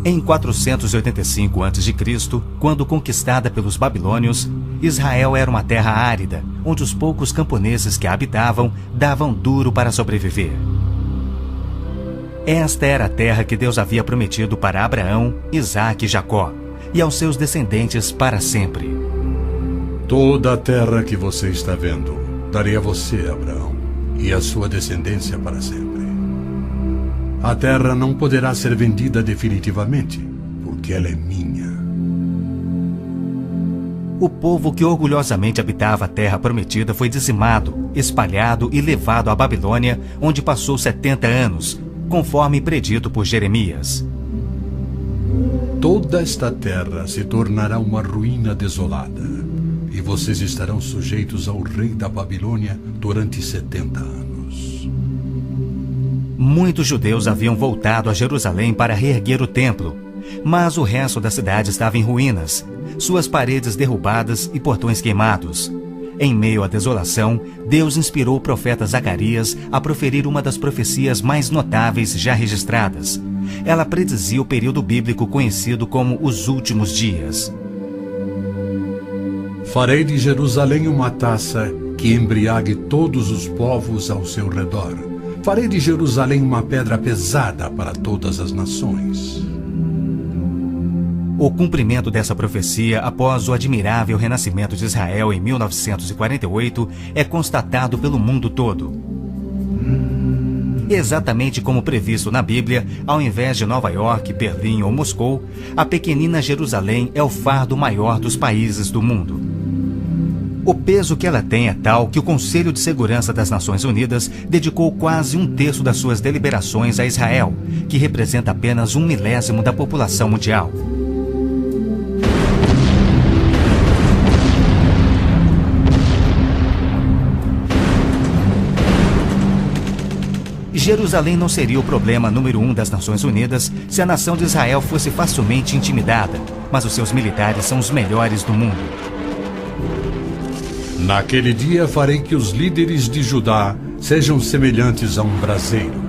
Em 485 a.C., quando conquistada pelos babilônios, Israel era uma terra árida, onde os poucos camponeses que a habitavam davam duro para sobreviver. Esta era a terra que Deus havia prometido para Abraão, Isaque e Jacó, e aos seus descendentes para sempre. Toda a terra que você está vendo, darei a você, Abraão, e a sua descendência para sempre. A terra não poderá ser vendida definitivamente, porque ela é minha. O povo que orgulhosamente habitava a terra prometida foi dizimado, espalhado e levado à Babilônia, onde passou 70 anos, conforme predito por Jeremias. Toda esta terra se tornará uma ruína desolada, e vocês estarão sujeitos ao rei da Babilônia durante 70 anos. Muitos judeus haviam voltado a Jerusalém para reerguer o templo, mas o resto da cidade estava em ruínas, suas paredes derrubadas e portões queimados. Em meio à desolação, Deus inspirou o profeta Zacarias a proferir uma das profecias mais notáveis já registradas. Ela predizia o período bíblico conhecido como os últimos dias. Farei de Jerusalém uma taça que embriague todos os povos ao seu redor. Farei de Jerusalém uma pedra pesada para todas as nações. O cumprimento dessa profecia após o admirável renascimento de Israel em 1948 é constatado pelo mundo todo. Exatamente como previsto na Bíblia, ao invés de Nova York, Berlim ou Moscou, a pequenina Jerusalém é o fardo maior dos países do mundo. O peso que ela tem é tal que o Conselho de Segurança das Nações Unidas dedicou quase 1/3 das suas deliberações a Israel, que representa apenas 1/1000 da população mundial. Jerusalém não seria o problema número 1 das Nações Unidas se a nação de Israel fosse facilmente intimidada, mas os seus militares são os melhores do mundo. Naquele dia farei que os líderes de Judá sejam semelhantes a um braseiro.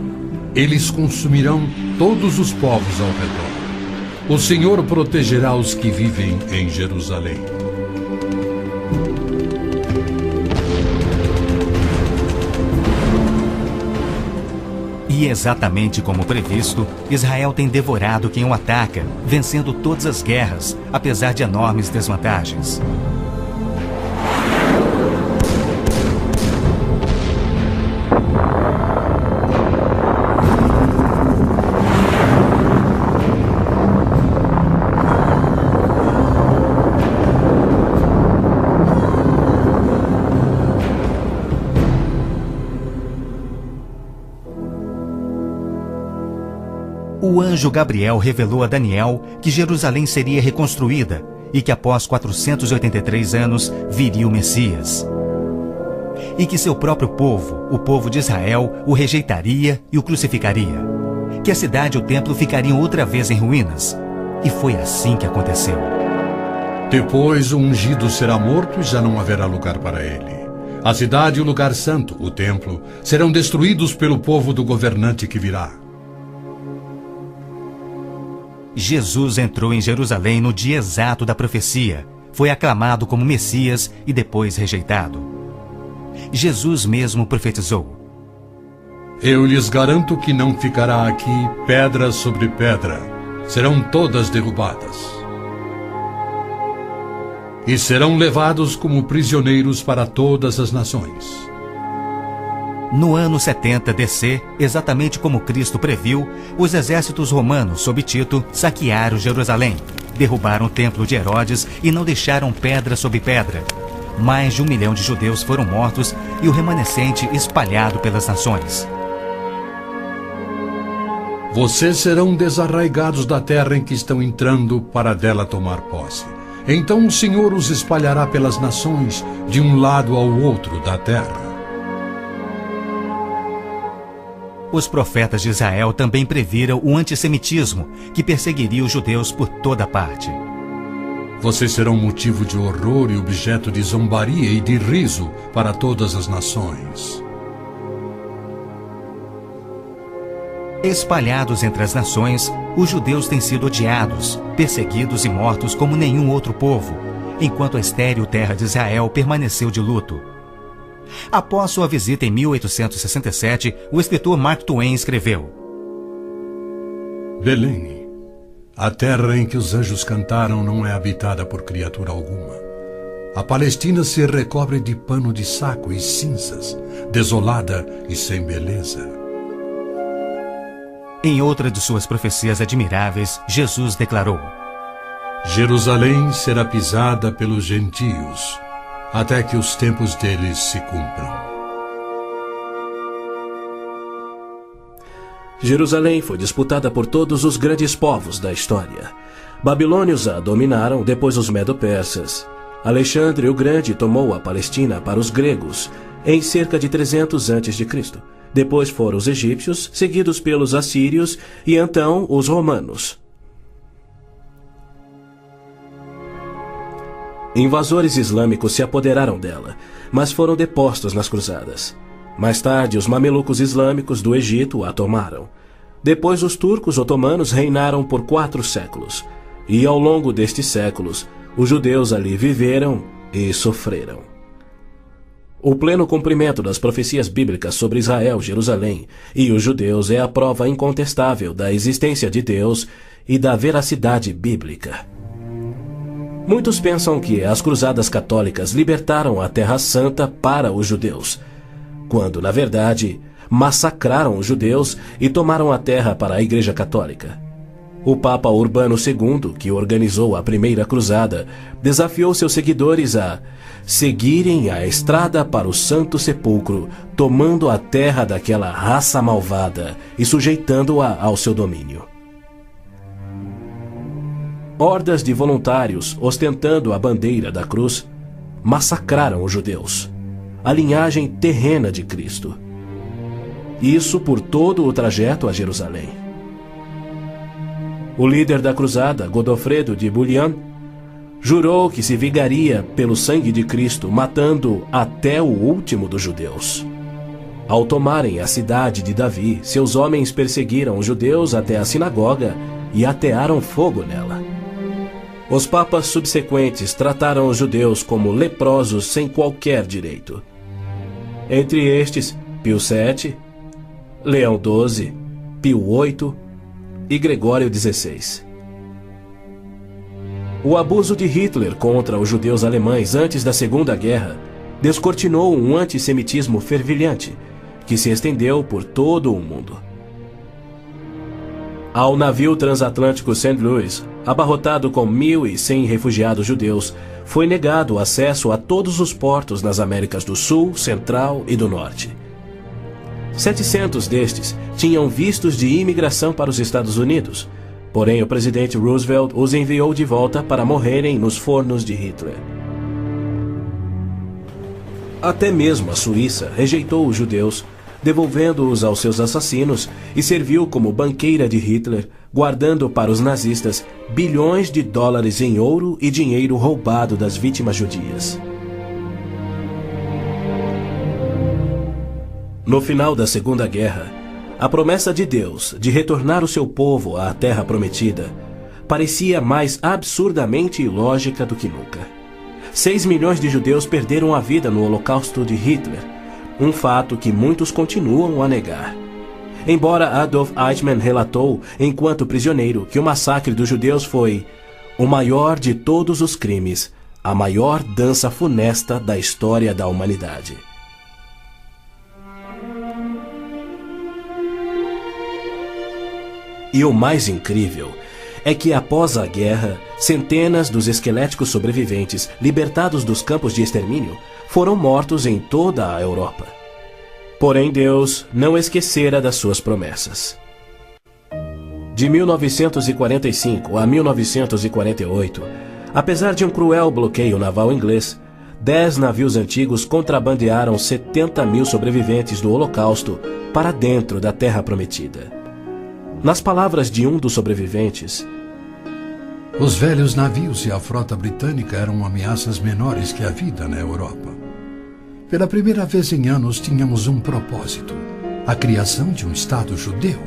Eles consumirão todos os povos ao redor. O Senhor protegerá os que vivem em Jerusalém. E exatamente como previsto, Israel tem devorado quem o ataca, vencendo todas as guerras, apesar de enormes desvantagens. O anjo Gabriel revelou a Daniel que Jerusalém seria reconstruída e que após 483 anos viria o Messias. E que seu próprio povo, o povo de Israel, o rejeitaria e o crucificaria. Que a cidade e o templo ficariam outra vez em ruínas. E foi assim que aconteceu. Depois o ungido será morto e já não haverá lugar para ele. A cidade e o lugar santo, o templo, serão destruídos pelo povo do governante que virá. Jesus entrou em Jerusalém no dia exato da profecia, foi aclamado como Messias e depois rejeitado. Jesus mesmo profetizou: Eu lhes garanto que não ficará aqui pedra sobre pedra, serão todas derrubadas. E serão levados como prisioneiros para todas as nações. No ano 70 DC, exatamente como Cristo previu, os exércitos romanos sob Tito saquearam Jerusalém, derrubaram o templo de Herodes e não deixaram pedra sobre pedra. Mais de 1 milhão de judeus foram mortos e o remanescente espalhado pelas nações. Vocês serão desarraigados da terra em que estão entrando para dela tomar posse. Então o Senhor os espalhará pelas nações, de um lado ao outro da terra. Os profetas de Israel também previram o antissemitismo, que perseguiria os judeus por toda parte. Vocês serão motivo de horror e objeto de zombaria e de riso para todas as nações. Espalhados entre as nações, os judeus têm sido odiados, perseguidos e mortos como nenhum outro povo, enquanto a estéril terra de Israel permaneceu de luto. Após sua visita em 1867, o escritor Mark Twain escreveu: Belém, a terra em que os anjos cantaram não é habitada por criatura alguma. A Palestina se recobre de pano de saco e cinzas, desolada e sem beleza. Em outra de suas profecias admiráveis, Jesus declarou: Jerusalém será pisada pelos gentios, até que os tempos deles se cumpram. Jerusalém foi disputada por todos os grandes povos da história. Babilônios a dominaram, depois os medo-persas. Alexandre o Grande tomou a Palestina para os gregos em cerca de 300 a.C. Depois foram os egípcios, seguidos pelos assírios e então os romanos. Invasores islâmicos se apoderaram dela, mas foram depostos nas cruzadas. Mais tarde, os mamelucos islâmicos do Egito a tomaram. Depois, os turcos otomanos reinaram por 4 séculos. E ao longo destes séculos, os judeus ali viveram e sofreram. O pleno cumprimento das profecias bíblicas sobre Israel, Jerusalém e os judeus é a prova incontestável da existência de Deus e da veracidade bíblica. Muitos pensam que as cruzadas católicas libertaram a Terra Santa para os judeus, quando, na verdade, massacraram os judeus e tomaram a terra para a Igreja Católica. O Papa Urbano II, que organizou a primeira cruzada, desafiou seus seguidores a seguirem a estrada para o Santo Sepulcro, tomando a terra daquela raça malvada e sujeitando-a ao seu domínio. Hordas de voluntários, ostentando a bandeira da cruz, massacraram os judeus, a linhagem terrena de Cristo. Isso por todo o trajeto a Jerusalém. O líder da cruzada, Godofredo de Bouillon, jurou que se vingaria pelo sangue de Cristo, matando até o último dos judeus. Ao tomarem a cidade de Davi, seus homens perseguiram os judeus até a sinagoga e atearam fogo nela. Os papas subsequentes trataram os judeus como leprosos sem qualquer direito. Entre estes, Pio VII, Leão XII, Pio VIII e Gregório XVI. O abuso de Hitler contra os judeus alemães antes da Segunda Guerra descortinou um antissemitismo fervilhante que se estendeu por todo o mundo. Ao navio transatlântico St. Louis, abarrotado com 1.100 refugiados judeus, foi negado acesso a todos os portos nas Américas do Sul, Central e do Norte. 700 destes tinham vistos de imigração para os Estados Unidos, porém o presidente Roosevelt os enviou de volta para morrerem nos fornos de Hitler. Até mesmo a Suíça rejeitou os judeus, devolvendo-os aos seus assassinos, e serviu como banqueira de Hitler, guardando para os nazistas bilhões de dólares em ouro e dinheiro roubado das vítimas judias. No final da Segunda Guerra, a promessa de Deus de retornar o seu povo à Terra Prometida parecia mais absurdamente ilógica do que nunca. 6 milhões de judeus perderam a vida no Holocausto de Hitler, um fato que muitos continuam a negar. Embora Adolf Eichmann relatou, enquanto prisioneiro, que o massacre dos judeus foi o maior de todos os crimes, a maior dança funesta da história da humanidade. E o mais incrível é que, após a guerra, centenas dos esqueléticos sobreviventes, libertados dos campos de extermínio, foram mortos em toda a Europa. Porém, Deus não esquecera das suas promessas. De 1945 a 1948, apesar de um cruel bloqueio naval inglês, 10 navios antigos contrabandearam 70.000 sobreviventes do Holocausto para dentro da Terra Prometida. Nas palavras de um dos sobreviventes, os velhos navios e a frota britânica eram ameaças menores que a vida na Europa. Pela primeira vez em anos tínhamos um propósito: a criação de um Estado judeu.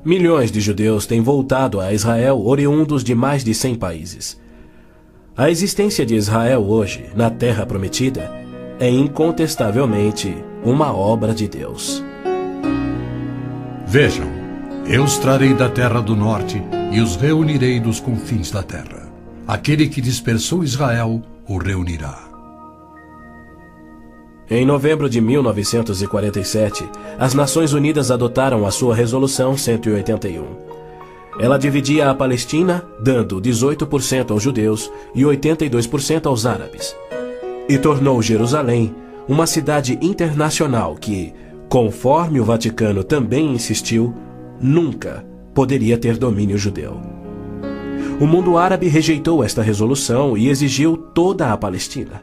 Milhões de judeus têm voltado a Israel oriundos de mais de 100 países. A existência de Israel hoje, na Terra Prometida, é incontestavelmente uma obra de Deus. Vejam, eu os trarei da terra do norte e os reunirei dos confins da terra. Aquele que dispersou Israel o reunirá. Em novembro de 1947, as Nações Unidas adotaram a sua Resolução 181. Ela dividia a Palestina, dando 18% aos judeus e 82% aos árabes. E tornou Jerusalém uma cidade internacional que, conforme o Vaticano também insistiu, nunca poderia ter domínio judeu. O mundo árabe rejeitou esta resolução e exigiu toda a Palestina.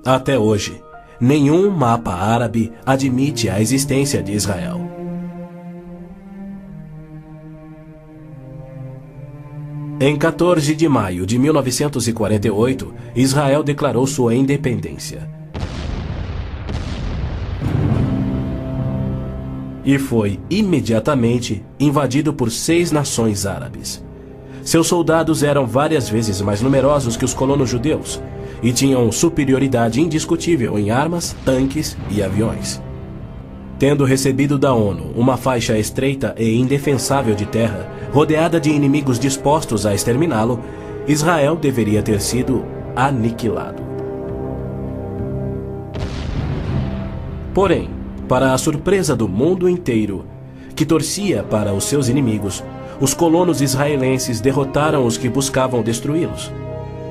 Até hoje, nenhum mapa árabe admite a existência de Israel. Em 14 de maio de 1948, Israel declarou sua independência. E foi imediatamente invadido por 6 nações árabes. Seus soldados eram várias vezes mais numerosos que os colonos judeus e tinham superioridade indiscutível em armas, tanques e aviões. Tendo recebido da ONU uma faixa estreita e indefensável de terra, rodeada de inimigos dispostos a exterminá-lo, Israel deveria ter sido aniquilado. Porém, para a surpresa do mundo inteiro, que torcia para os seus inimigos, os colonos israelenses derrotaram os que buscavam destruí-los,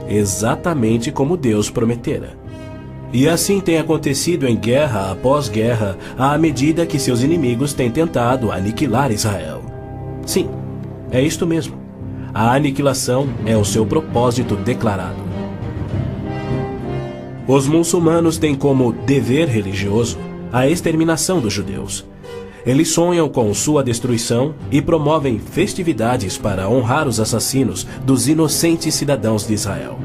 exatamente como Deus prometera. E assim tem acontecido em guerra após guerra, à medida que seus inimigos têm tentado aniquilar Israel. Sim, é isto mesmo. A aniquilação é o seu propósito declarado. Os muçulmanos têm como dever religioso a exterminação dos judeus. Eles sonham com sua destruição e promovem festividades para honrar os assassinos dos inocentes cidadãos de Israel.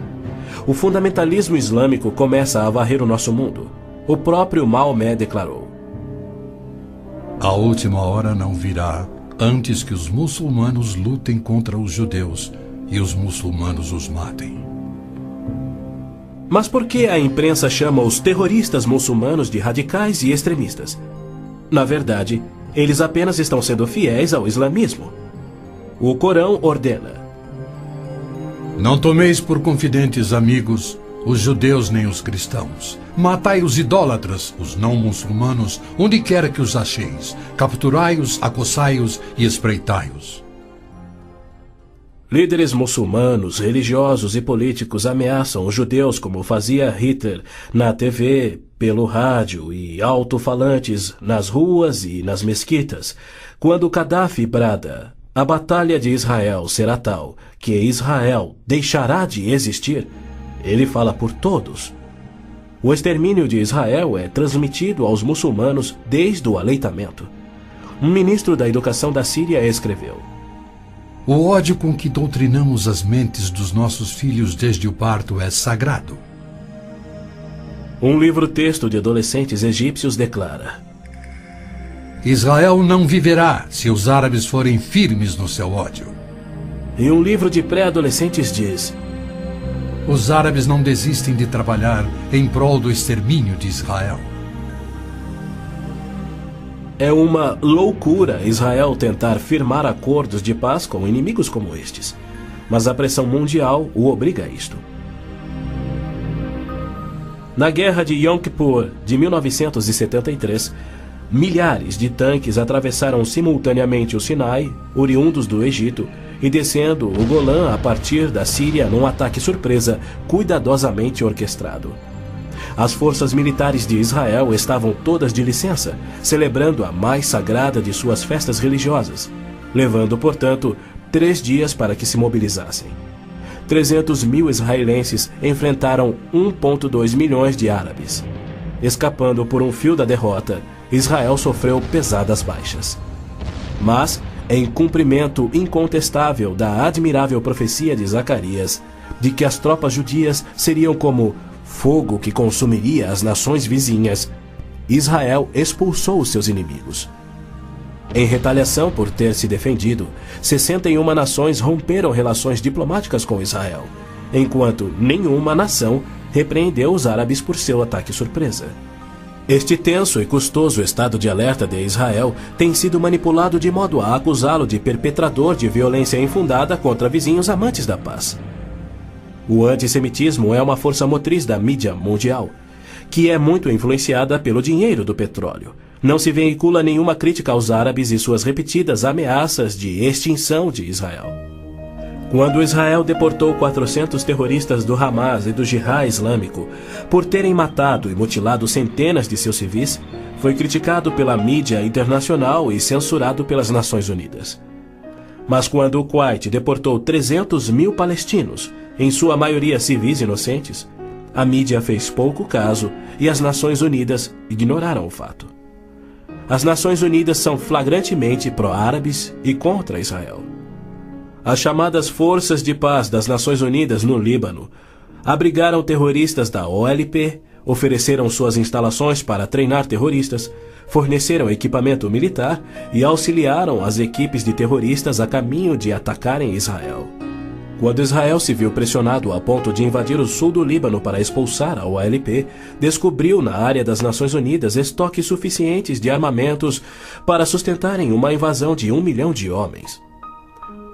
O fundamentalismo islâmico começa a varrer o nosso mundo. O próprio Maomé declarou: A última hora não virá antes que os muçulmanos lutem contra os judeus e os muçulmanos os matem. Mas por que a imprensa chama os terroristas muçulmanos de radicais e extremistas? Na verdade, eles apenas estão sendo fiéis ao islamismo. O Corão ordena: Não tomeis por confidentes amigos os judeus nem os cristãos. Matai os idólatras, os não muçulmanos, onde quer que os acheis. Capturai-os, acossai-os e espreitai-os. Líderes muçulmanos, religiosos e políticos ameaçam os judeus como fazia Hitler na TV, pelo rádio e alto-falantes nas ruas e nas mesquitas. Quando Gaddafi brada: a batalha de Israel será tal que Israel deixará de existir, ele fala por todos. O extermínio de Israel é transmitido aos muçulmanos desde o aleitamento. Um ministro da educação da Síria escreveu: O ódio com que doutrinamos as mentes dos nossos filhos desde o parto é sagrado. Um livro-texto de adolescentes egípcios declara: Israel não viverá se os árabes forem firmes no seu ódio. E um livro de pré-adolescentes diz: Os árabes não desistem de trabalhar em prol do extermínio de Israel. É uma loucura Israel tentar firmar acordos de paz com inimigos como estes, mas a pressão mundial o obriga a isto. Na Guerra de Yom Kippur de 1973, milhares de tanques atravessaram simultaneamente o Sinai, oriundos do Egito, e descendo o Golã a partir da Síria num ataque surpresa cuidadosamente orquestrado. As forças militares de Israel estavam todas de licença, celebrando a mais sagrada de suas festas religiosas, levando, portanto, 3 dias para que se mobilizassem. 300 mil israelenses enfrentaram 1,2 milhões de árabes. Escapando por um fio da derrota, Israel sofreu pesadas baixas. Mas, em cumprimento incontestável da admirável profecia de Zacarias, de que as tropas judias seriam como fogo que consumiria as nações vizinhas, Israel expulsou os seus inimigos. Em retaliação por ter se defendido, 61 nações romperam relações diplomáticas com Israel, enquanto nenhuma nação repreendeu os árabes por seu ataque surpresa. Este tenso e custoso estado de alerta de Israel tem sido manipulado de modo a acusá-lo de perpetrador de violência infundada contra vizinhos amantes da paz. O antissemitismo é uma força motriz da mídia mundial, que é muito influenciada pelo dinheiro do petróleo. Não se veicula nenhuma crítica aos árabes e suas repetidas ameaças de extinção de Israel. Quando Israel deportou 400 terroristas do Hamas e do Jihad Islâmico por terem matado e mutilado centenas de seus civis, foi criticado pela mídia internacional e censurado pelas Nações Unidas. Mas quando o Kuwait deportou 300 mil palestinos, em sua maioria civis inocentes, a mídia fez pouco caso e as Nações Unidas ignoraram o fato. As Nações Unidas são flagrantemente pró-árabes e contra Israel. As chamadas Forças de Paz das Nações Unidas no Líbano abrigaram terroristas da OLP, ofereceram suas instalações para treinar terroristas, forneceram equipamento militar e auxiliaram as equipes de terroristas a caminho de atacarem Israel. Quando Israel se viu pressionado a ponto de invadir o sul do Líbano para expulsar a OLP, descobriu na área das Nações Unidas estoques suficientes de armamentos para sustentarem uma invasão de 1 milhão de homens.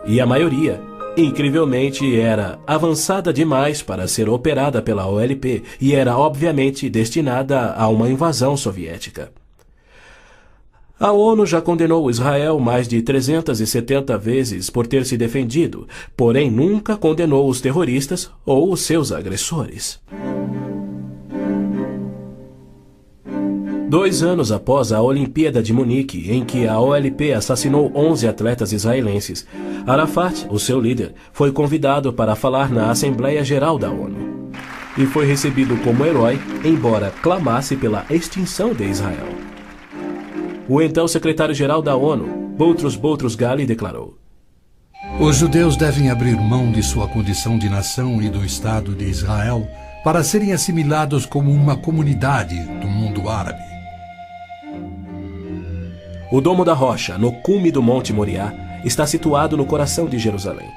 E a maioria, incrivelmente, era avançada demais para ser operada pela OLP e era obviamente destinada a uma invasão soviética. A ONU já condenou Israel mais de 370 vezes por ter se defendido, porém nunca condenou os terroristas ou os seus agressores. 2 anos após a Olimpíada de Munique, em que a OLP assassinou 11 atletas israelenses, Arafat, o seu líder, foi convidado para falar na Assembleia Geral da ONU. E foi recebido como herói, embora clamasse pela extinção de Israel. O então secretário-geral da ONU, Boutros Ghali, declarou: Os judeus devem abrir mão de sua condição de nação e do Estado de Israel para serem assimilados como uma comunidade do mundo árabe. O Domo da Rocha, no cume do Monte Moriá, está situado no coração de Jerusalém.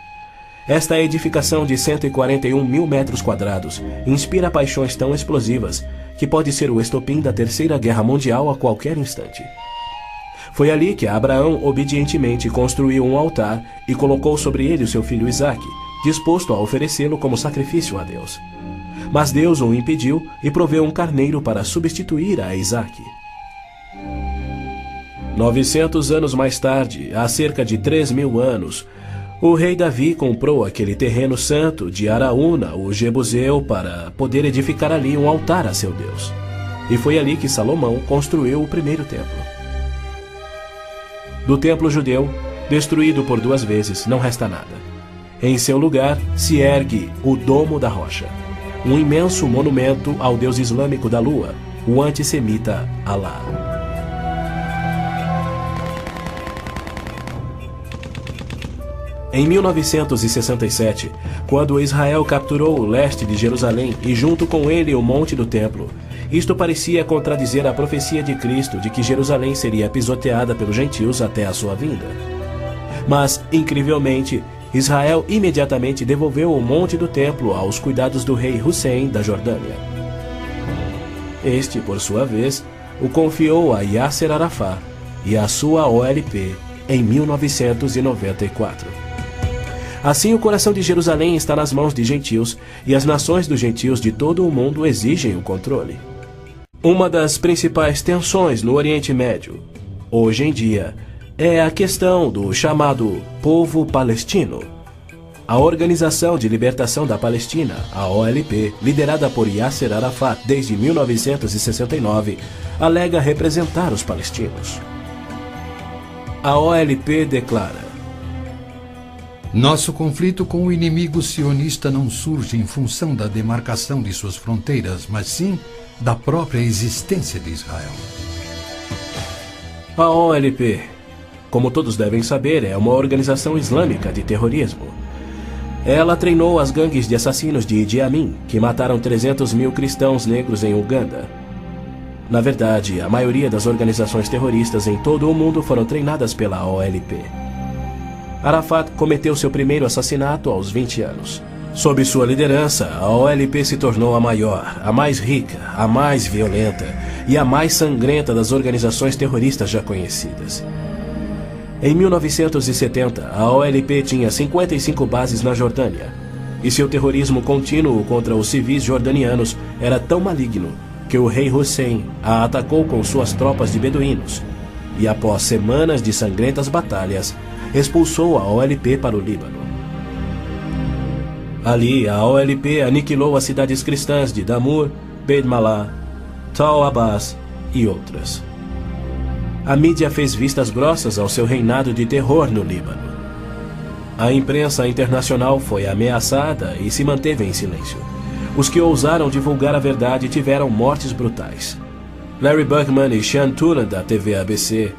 Esta edificação de 141 mil metros quadrados inspira paixões tão explosivas que pode ser o estopim da Terceira Guerra Mundial a qualquer instante. Foi ali que Abraão obedientemente construiu um altar e colocou sobre ele o seu filho Isaque, disposto a oferecê-lo como sacrifício a Deus. Mas Deus o impediu e proveu um carneiro para substituir a Isaque. 900 anos mais tarde, há cerca de 3.000 anos, o rei Davi comprou aquele terreno santo de Araúna, o Jebuseu, para poder edificar ali um altar a seu Deus. E foi ali que Salomão construiu o primeiro templo. Do templo judeu, destruído por 2 vezes, não resta nada. Em seu lugar se ergue o Domo da Rocha, um imenso monumento ao deus islâmico da lua, o antissemita Alá. Em 1967, quando Israel capturou o leste de Jerusalém e junto com ele o Monte do Templo, isto parecia contradizer a profecia de Cristo de que Jerusalém seria pisoteada pelos gentios até a sua vinda. Mas, incrivelmente, Israel imediatamente devolveu o Monte do Templo aos cuidados do rei Hussein da Jordânia. Este, por sua vez, o confiou a Yasser Arafat e a sua OLP em 1994. Assim, o coração de Jerusalém está nas mãos de gentios e as nações dos gentios de todo o mundo exigem o controle. Uma das principais tensões no Oriente Médio, hoje em dia, é a questão do chamado povo palestino. A Organização de Libertação da Palestina, a OLP, liderada por Yasser Arafat desde 1969, alega representar os palestinos. A OLP declara: Nosso conflito com o inimigo sionista não surge em função da demarcação de suas fronteiras, mas sim da própria existência de Israel. A OLP, como todos devem saber, é uma organização islâmica de terrorismo. Ela treinou as gangues de assassinos de Idi Amin, que mataram 300 mil cristãos negros em Uganda. Na verdade, a maioria das organizações terroristas em todo o mundo foram treinadas pela OLP. Arafat cometeu seu primeiro assassinato aos 20 anos. Sob sua liderança, a OLP se tornou a maior, a mais rica, a mais violenta e a mais sangrenta das organizações terroristas já conhecidas. Em 1970, a OLP tinha 55 bases na Jordânia, e seu terrorismo contínuo contra os civis jordanianos era tão maligno que o rei Hussein a atacou com suas tropas de beduínos e, após semanas de sangrentas batalhas, expulsou a OLP para o Líbano. Ali, a OLP aniquilou as cidades cristãs de Damour, Beit Malá, Tal Abbas e outras. A mídia fez vistas grossas ao seu reinado de terror no Líbano. A imprensa internacional foi ameaçada e se manteve em silêncio. Os que ousaram divulgar a verdade tiveram mortes brutais. Larry Buckman e Sean Turan, da TV ABC,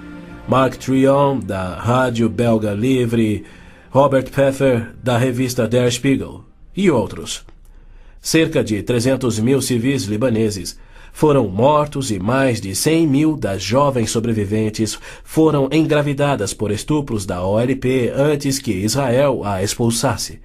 Mark Trion, da rádio belga Livre, Robert Pfeffer, da revista Der Spiegel, e outros. Cerca de 300 mil civis libaneses foram mortos e mais de 100 mil das jovens sobreviventes foram engravidadas por estupros da OLP antes que Israel a expulsasse.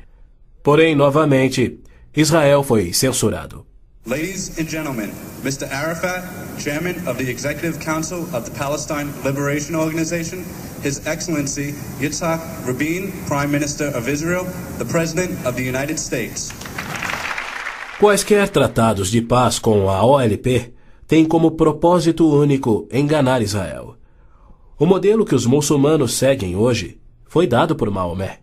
Porém, novamente, Israel foi censurado. Ladies and gentlemen, Mr. Arafat, Chairman of the Executive Council of the Palestine Liberation Organization, His Excellency Yitzhak Rabin, Prime Minister of Israel, the President of the United States. Quaisquer tratados de paz com a OLP têm como propósito único enganar Israel. O modelo que os muçulmanos seguem hoje foi dado por Maomé.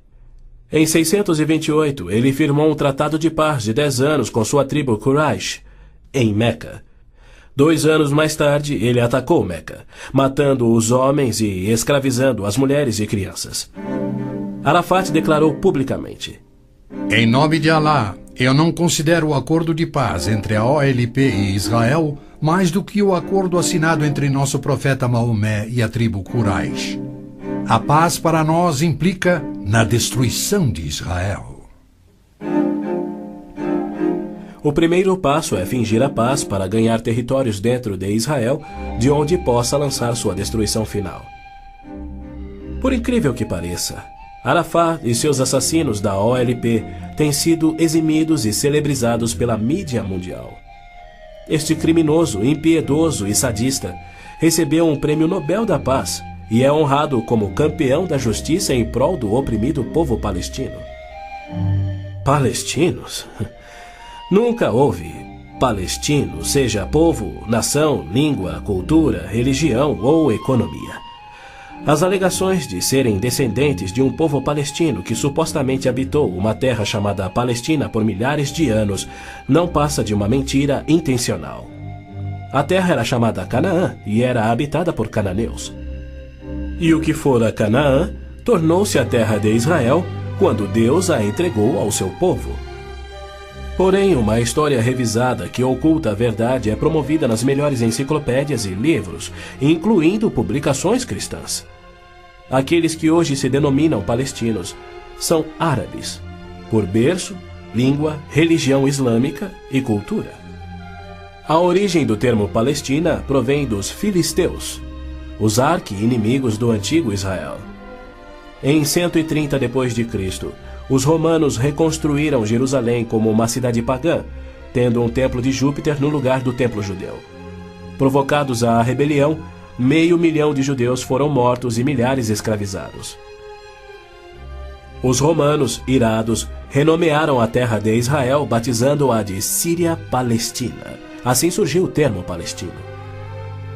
Em 628, ele firmou um tratado de paz de 10 anos com sua tribo Quraysh, em Meca. 2 anos mais tarde, ele atacou Meca, matando os homens e escravizando as mulheres e crianças. Arafat declarou publicamente: Em nome de Alá, eu não considero o acordo de paz entre a OLP e Israel mais do que o acordo assinado entre nosso profeta Maomé e a tribo Quraysh. A paz para nós implica na destruição de Israel. O primeiro passo é fingir a paz para ganhar territórios dentro de Israel, de onde possa lançar sua destruição final. Por incrível que pareça, Arafat e seus assassinos da OLP têm sido eximidos e celebrizados pela mídia mundial. Este criminoso, impiedoso e sadista recebeu um prêmio Nobel da Paz e é honrado como campeão da justiça em prol do oprimido povo palestino. Palestinos? Nunca houve palestino, seja povo, nação, língua, cultura, religião ou economia. As alegações de serem descendentes de um povo palestino que supostamente habitou uma terra chamada Palestina por milhares de anos não passa de uma mentira intencional. A terra era chamada Canaã e era habitada por cananeus. E o que fora Canaã tornou-se a terra de Israel quando Deus a entregou ao seu povo. Porém, uma história revisada que oculta a verdade é promovida nas melhores enciclopédias e livros, incluindo publicações cristãs. Aqueles que hoje se denominam palestinos são árabes, por berço, língua, religião islâmica e cultura. A origem do termo Palestina provém dos filisteus, os arqui-inimigos do antigo Israel. Em 130 d.C., os romanos reconstruíram Jerusalém como uma cidade pagã, tendo um templo de Júpiter no lugar do templo judeu. Provocados à rebelião, 500 mil de judeus foram mortos e milhares escravizados. Os romanos, irados, renomearam a terra de Israel, batizando-a de Síria-Palestina. Assim surgiu o termo palestino.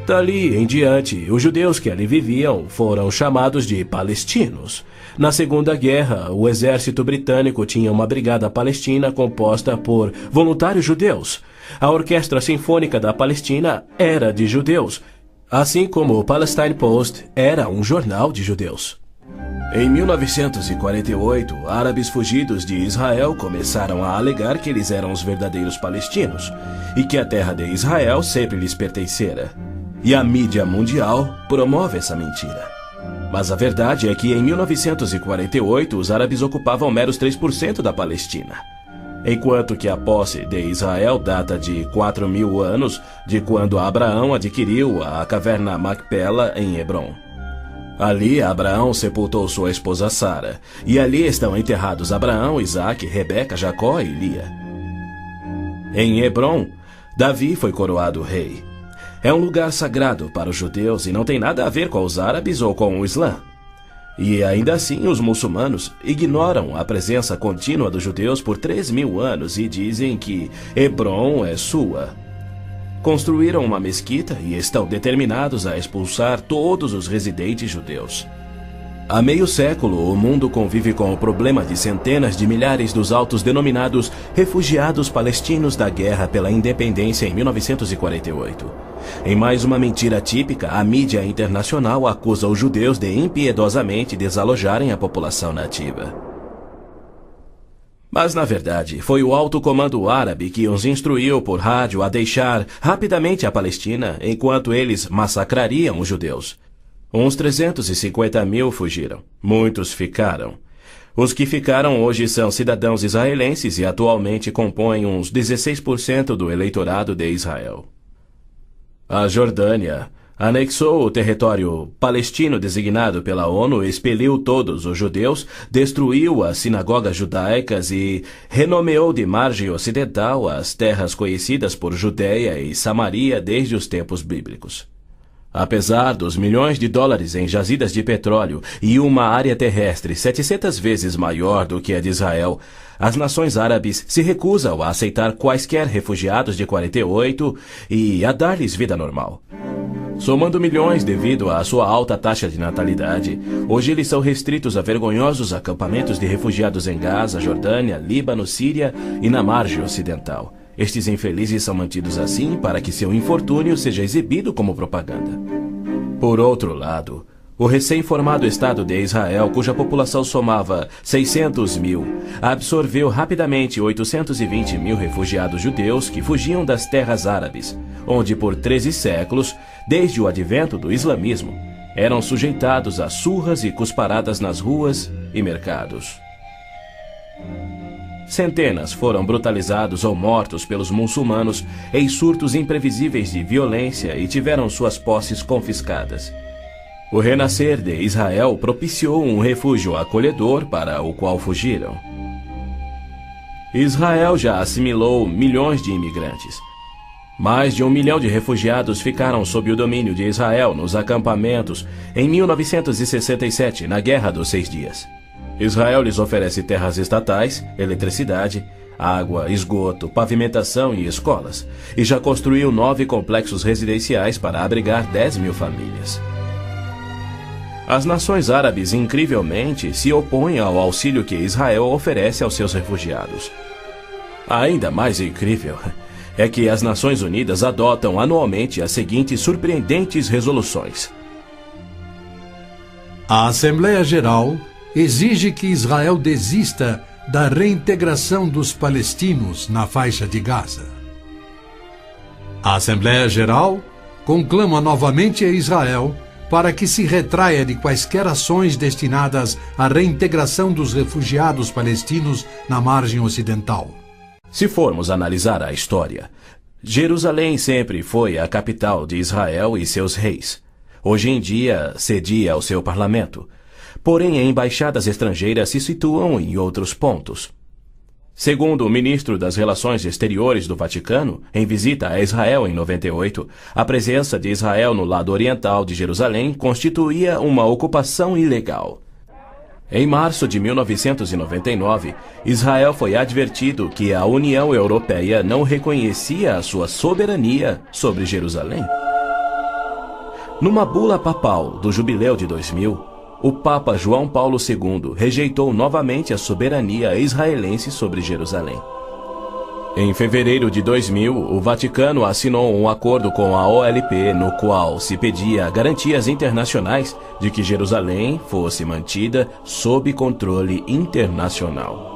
Dali em diante, os judeus que ali viviam foram chamados de palestinos. Na Segunda Guerra, o exército britânico tinha uma brigada palestina composta por voluntários judeus. A Orquestra Sinfônica da Palestina era de judeus, assim como o Palestine Post era um jornal de judeus. Em 1948, árabes fugidos de Israel começaram a alegar que eles eram os verdadeiros palestinos e que a terra de Israel sempre lhes pertencera. E a mídia mundial promove essa mentira. Mas a verdade é que em 1948 os árabes ocupavam meros 3% da Palestina. enquanto que a posse de Israel data de 4.000 anos de quando Abraão adquiriu a caverna Macpela em Hebrom. Ali Abraão sepultou sua esposa Sara, e ali estão enterrados Abraão, Isaque, Rebeca, Jacó e Lia. Em Hebrom, Davi foi coroado rei. É um lugar sagrado para os judeus e não tem nada a ver com os árabes ou com o Islã. E ainda assim os muçulmanos ignoram a presença contínua dos judeus por 3.000 anos e dizem que Hebrom é sua. Construíram uma mesquita e estão determinados a expulsar todos os residentes judeus. Há meio século, o mundo convive com o problema de centenas de milhares dos autodenominados refugiados palestinos da guerra pela independência em 1948. Em mais uma mentira típica, a mídia internacional acusa os judeus de impiedosamente desalojarem a população nativa. Mas, na verdade, foi o alto comando árabe que os instruiu por rádio a deixar rapidamente a Palestina enquanto eles massacrariam os judeus. Uns 350.000 fugiram. Muitos ficaram. Os que ficaram hoje são cidadãos israelenses e atualmente compõem uns 16% do eleitorado de Israel. A Jordânia anexou o território palestino designado pela ONU, expeliu todos os judeus, destruiu as sinagogas judaicas e renomeou de margem ocidental as terras conhecidas por Judeia e Samaria desde os tempos bíblicos. Apesar dos milhões de dólares em jazidas de petróleo e uma área terrestre 700 vezes maior do que a de Israel, as nações árabes se recusam a aceitar quaisquer refugiados de 48 e a dar-lhes vida normal. Somando milhões devido à sua alta taxa de natalidade, hoje eles são restritos a vergonhosos acampamentos de refugiados em Gaza, Jordânia, Líbano, Síria e na margem ocidental. Estes infelizes são mantidos assim para que seu infortúnio seja exibido como propaganda. Por outro lado, o recém-formado Estado de Israel, cuja população somava 600.000, absorveu rapidamente 820.000 refugiados judeus que fugiam das terras árabes, onde por 13 séculos, desde o advento do islamismo, eram sujeitados a surras e cusparadas nas ruas e mercados. Centenas foram brutalizados ou mortos pelos muçulmanos em surtos imprevisíveis de violência e tiveram suas posses confiscadas. O renascer de Israel propiciou um refúgio acolhedor para o qual fugiram. Israel já assimilou milhões de imigrantes. Mais de 1 milhão de refugiados ficaram sob o domínio de Israel nos acampamentos em 1967, na Guerra dos 6 Dias. Israel lhes oferece terras estatais, eletricidade, água, esgoto, pavimentação e escolas, e já construiu 9 complexos residenciais para abrigar 10.000 famílias. As nações árabes, incrivelmente, se opõem ao auxílio que Israel oferece aos seus refugiados. Ainda mais incrível é que as Nações Unidas adotam anualmente as seguintes surpreendentes resoluções. A Assembleia Geral exige que Israel desista da reintegração dos palestinos na faixa de Gaza. A Assembleia Geral conclama novamente a Israel para que se retraia de quaisquer ações destinadas à reintegração dos refugiados palestinos na margem ocidental. Se formos analisar a história, Jerusalém sempre foi a capital de Israel e seus reis. Hoje em dia, cedia ao seu parlamento. Porém, embaixadas estrangeiras se situam em outros pontos. Segundo o ministro das Relações Exteriores do Vaticano, em visita a Israel em 98, a presença de Israel no lado oriental de Jerusalém constituía uma ocupação ilegal. Em março de 1999, Israel foi advertido que a União Europeia não reconhecia a sua soberania sobre Jerusalém. Numa bula papal do Jubileu de 2000, o Papa João Paulo II rejeitou novamente a soberania israelense sobre Jerusalém. Em fevereiro de 2000, o Vaticano assinou um acordo com a OLP no qual se pedia garantias internacionais de que Jerusalém fosse mantida sob controle internacional.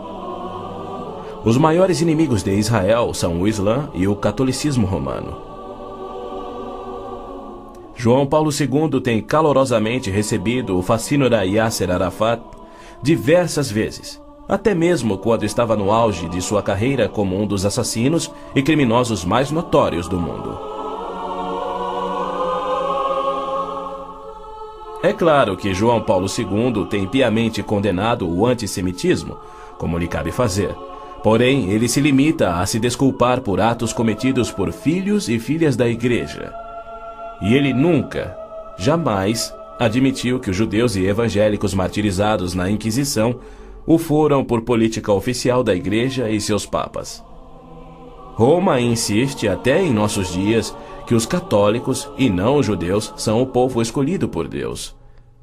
Os maiores inimigos de Israel são o Islã e o catolicismo romano. João Paulo II tem calorosamente recebido o fascínora Yasser Arafat diversas vezes, até mesmo quando estava no auge de sua carreira como um dos assassinos e criminosos mais notórios do mundo. É claro que João Paulo II tem piamente condenado o antissemitismo, como lhe cabe fazer. Porém, ele se limita a se desculpar por atos cometidos por filhos e filhas da Igreja. E ele nunca, jamais, admitiu que os judeus e evangélicos martirizados na Inquisição o foram por política oficial da Igreja e seus papas. Roma insiste até em nossos dias que os católicos e não os judeus são o povo escolhido por Deus.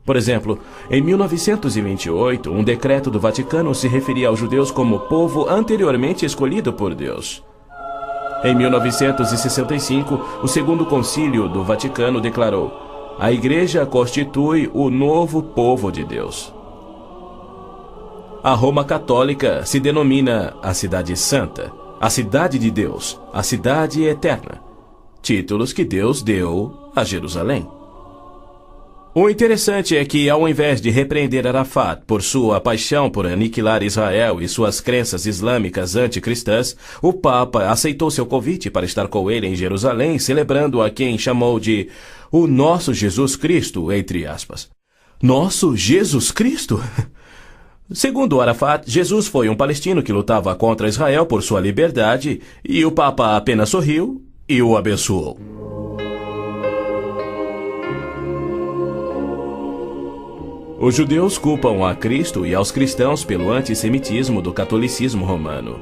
Por exemplo, em 1928, um decreto do Vaticano se referia aos judeus como povo anteriormente escolhido por Deus. Em 1965, o Segundo Concílio do Vaticano declarou: a Igreja constitui o novo povo de Deus. A Roma Católica se denomina a Cidade Santa, a Cidade de Deus, a Cidade Eterna, títulos que Deus deu a Jerusalém. O interessante é que, ao invés de repreender Arafat por sua paixão por aniquilar Israel e suas crenças islâmicas anticristãs, o Papa aceitou seu convite para estar com ele em Jerusalém, celebrando a quem chamou de o nosso Jesus Cristo, entre aspas. Nosso Jesus Cristo? Segundo Arafat, Jesus foi um palestino que lutava contra Israel por sua liberdade, e o Papa apenas sorriu e o abençoou. Os judeus culpam a Cristo e aos cristãos pelo antissemitismo do catolicismo romano.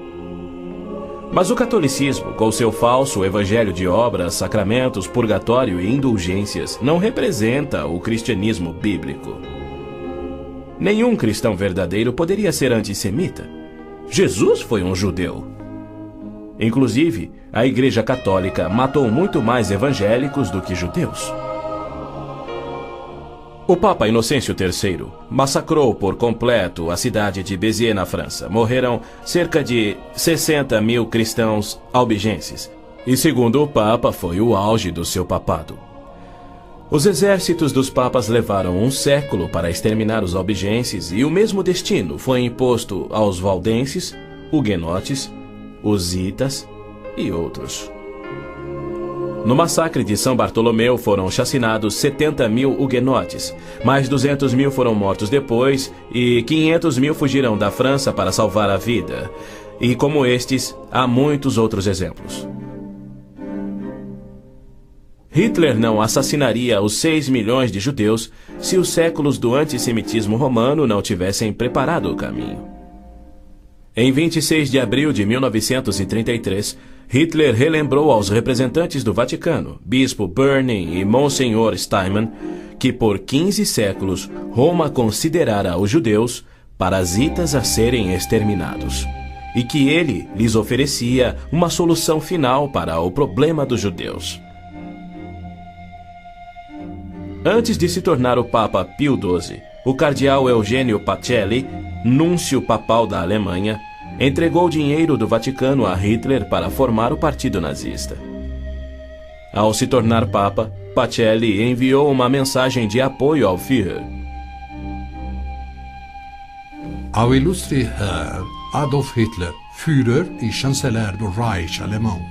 Mas o catolicismo, com seu falso evangelho de obras, sacramentos, purgatório e indulgências, não representa o cristianismo bíblico. Nenhum cristão verdadeiro poderia ser antissemita. Jesus foi um judeu. Inclusive, a Igreja Católica matou muito mais evangélicos do que judeus. O Papa Inocêncio III massacrou por completo a cidade de Béziers, na França. Morreram cerca de 60 mil cristãos albigenses. E segundo o Papa, foi o auge do seu papado. Os exércitos dos papas levaram um século para exterminar os albigenses e o mesmo destino foi imposto aos valdenses, huguenotes, husitas e outros. No massacre de São Bartolomeu foram chacinados 70 mil huguenotes, mais 200 mil foram mortos depois e 500 mil fugiram da França para salvar a vida. E como estes, há muitos outros exemplos. Hitler não assassinaria os 6 milhões de judeus se os séculos do antissemitismo romano não tivessem preparado o caminho. Em 26 de abril de 1933, Hitler relembrou aos representantes do Vaticano, Bispo Burning e Monsenhor Steinmann, que por 15 séculos Roma considerara os judeus parasitas a serem exterminados, e que ele lhes oferecia uma solução final para o problema dos judeus. Antes de se tornar o Papa Pio XII, o cardeal Eugênio Pacelli, núncio papal da Alemanha, entregou dinheiro do Vaticano a Hitler para formar o partido nazista. Ao se tornar Papa, Pacelli enviou uma mensagem de apoio ao Führer. Ao ilustre Herr Adolf Hitler, Führer e chanceler do Reich alemão.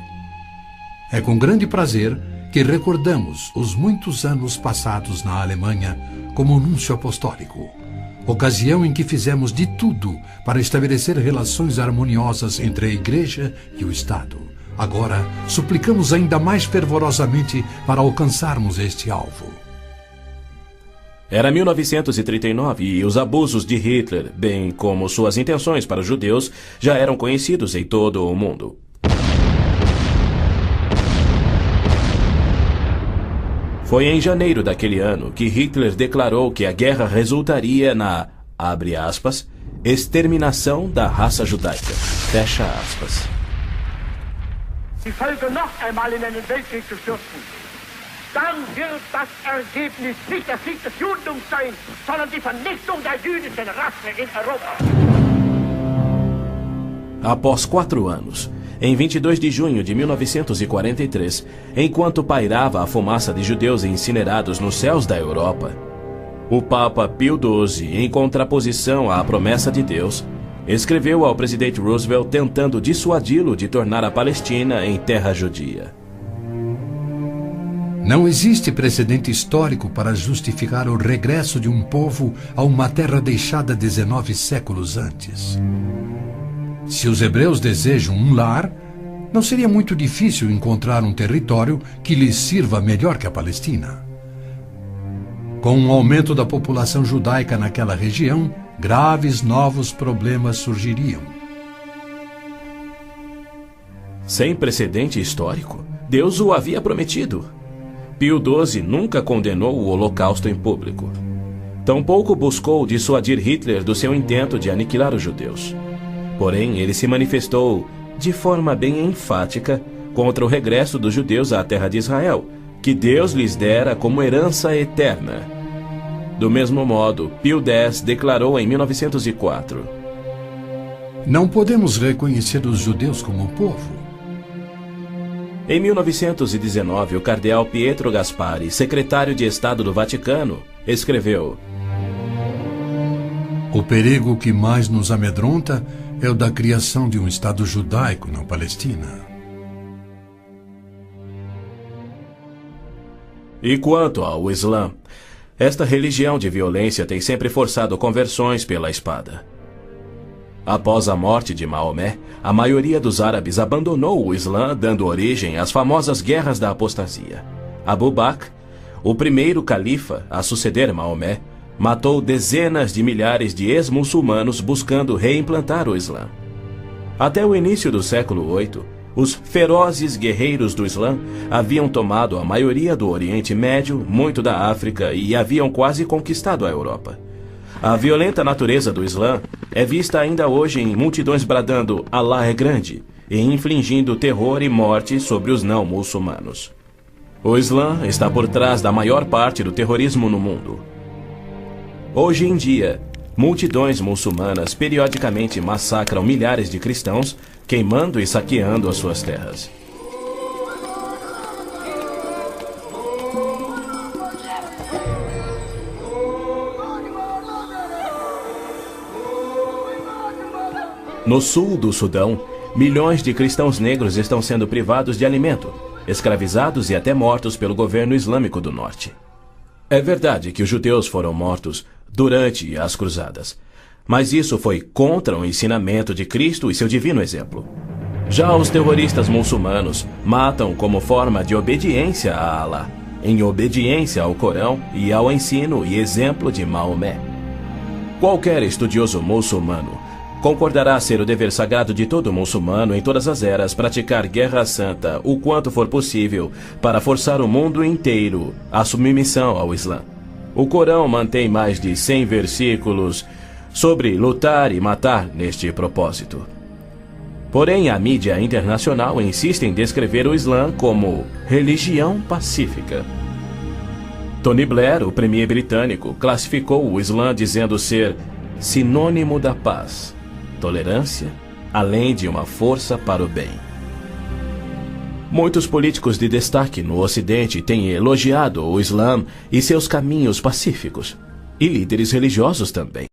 É com grande prazer que recordamos os muitos anos passados na Alemanha como núncio apostólico, ocasião em que fizemos de tudo para estabelecer relações harmoniosas entre a Igreja e o Estado. Agora, suplicamos ainda mais fervorosamente para alcançarmos este alvo. Era 1939 e os abusos de Hitler, bem como suas intenções para os judeus, já eram conhecidos em todo o mundo. Foi em janeiro daquele ano que Hitler declarou que a guerra resultaria na, abre aspas, exterminação da raça judaica, fecha aspas. Die Völker noch einmal in einen Weltkrieg zu stürzen, dann wird das Ergebnis nicht der Sieg des Judentums sein, sondern die Vernichtung der jüdischen Rasse in Europa. Após 4 anos, em 22 de junho de 1943, enquanto pairava a fumaça de judeus incinerados nos céus da Europa, o Papa Pio XII, em contraposição à promessa de Deus, escreveu ao presidente Roosevelt tentando dissuadi-lo de tornar a Palestina em terra judia. Não existe precedente histórico para justificar o regresso de um povo a uma terra deixada 19 séculos antes. Se os hebreus desejam um lar, não seria muito difícil encontrar um território que lhes sirva melhor que a Palestina. Com o aumento da população judaica naquela região, graves novos problemas surgiriam. Sem precedente histórico, Deus o havia prometido. Pio XII nunca condenou o Holocausto em público. Tampouco buscou dissuadir Hitler do seu intento de aniquilar os judeus. Porém, ele se manifestou, de forma bem enfática, contra o regresso dos judeus à terra de Israel, que Deus lhes dera como herança eterna. Do mesmo modo, Pio X declarou em 1904: Não podemos reconhecer os judeus como povo. Em 1919, o cardeal Pietro Gasparri, secretário de Estado do Vaticano, escreveu: O perigo que mais nos amedronta é o da criação de um Estado judaico na Palestina. E quanto ao Islã, esta religião de violência tem sempre forçado conversões pela espada. Após a morte de Maomé, a maioria dos árabes abandonou o Islã, dando origem às famosas guerras da apostasia. Abu Bakr, o primeiro califa a suceder Maomé, matou dezenas de milhares de ex-muçulmanos buscando reimplantar o Islã. Até o início do século VIII, os ferozes guerreiros do Islã haviam tomado a maioria do Oriente Médio, muito da África e haviam quase conquistado a Europa. A violenta natureza do Islã é vista ainda hoje em multidões bradando "Allah é grande" e infligindo terror e morte sobre os não-muçulmanos. O Islã está por trás da maior parte do terrorismo no mundo. Hoje em dia, multidões muçulmanas periodicamente massacram milhares de cristãos, queimando e saqueando as suas terras. No sul do Sudão, milhões de cristãos negros estão sendo privados de alimento, escravizados e até mortos pelo governo islâmico do norte. É verdade que os judeus foram mortos durante as cruzadas, mas isso foi contra o ensinamento de Cristo e seu divino exemplo. Já os terroristas muçulmanos matam como forma de obediência a Allah, em obediência ao Corão e ao ensino e exemplo de Maomé. Qualquer estudioso muçulmano concordará ser o dever sagrado de todo muçulmano em todas as eras praticar guerra santa o quanto for possível para forçar o mundo inteiro à submissão ao Islã. O Corão mantém mais de 100 versículos sobre lutar e matar neste propósito. Porém, a mídia internacional insiste em descrever o Islã como religião pacífica. Tony Blair, o premier britânico, classificou o Islã dizendo ser sinônimo da paz, tolerância, além de uma força para o bem. Muitos políticos de destaque no Ocidente têm elogiado o Islã e seus caminhos pacíficos, e líderes religiosos também.